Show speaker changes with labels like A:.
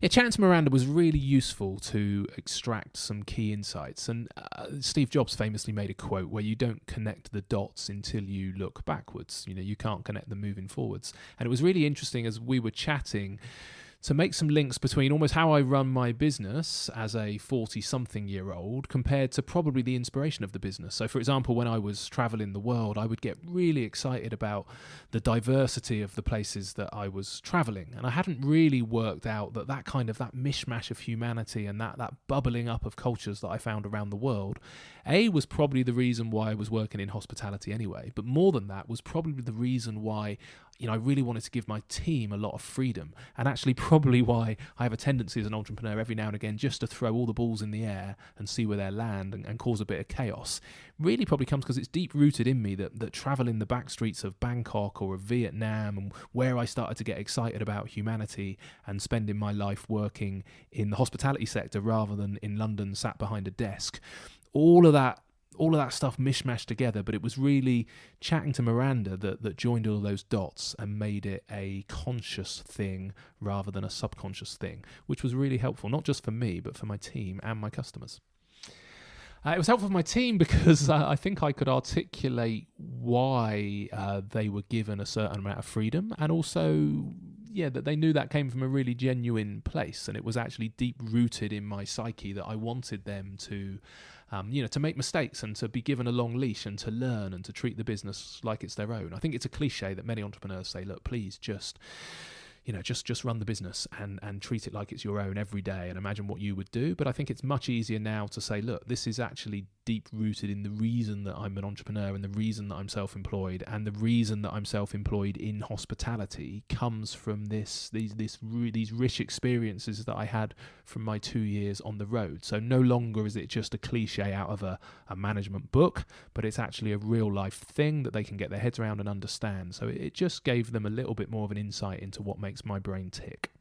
A: Yeah, chatting to Miranda was really useful to extract some key insights. And Steve Jobs famously made a quote where you don't connect the dots until you look backwards. You know, you can't connect them moving forwards. And it was really interesting as we were chatting to make some links between almost how I run my business as a 40-something-year-old compared to probably the inspiration of the business. So, for example, when I was traveling the world, I would get really excited about the diversity of the places that I was traveling. And I hadn't really worked out that that mishmash of humanity and that bubbling up of cultures that I found around the world, was probably the reason why I was working in hospitality anyway. But more than that was probably the reason why I really wanted to give my team a lot of freedom, and actually probably why I have a tendency as an entrepreneur every now and again just to throw all the balls in the air and see where they land and cause a bit of chaos. Really probably comes because it's deep rooted in me that traveling the back streets of Bangkok or of Vietnam, and where I started to get excited about humanity and spending my life working in the hospitality sector rather than in London sat behind a desk. All of that stuff mishmashed together, but it was really chatting to Miranda that joined all those dots and made it a conscious thing rather than a subconscious thing, which was really helpful, not just for me, but for my team and my customers. It was helpful for my team because I think I could articulate why they were given a certain amount of freedom, and also, that they knew that came from a really genuine place, and it was actually deep rooted in my psyche that I wanted them to to make mistakes and to be given a long leash and to learn and to treat the business like it's their own. I think it's a cliche that many entrepreneurs say, look, please just run the business and treat it like it's your own every day and imagine what you would do. But I think it's much easier now to say, look, this is actually deep rooted in the reason that I'm an entrepreneur and the reason that I'm self-employed, and the reason that I'm self-employed in hospitality comes from these rich experiences that I had from my 2 years on the road. So no longer is it just a cliche out of a management book, but it's actually a real life thing that they can get their heads around and understand. So it just gave them a little bit more of an insight into what makes my brain tick.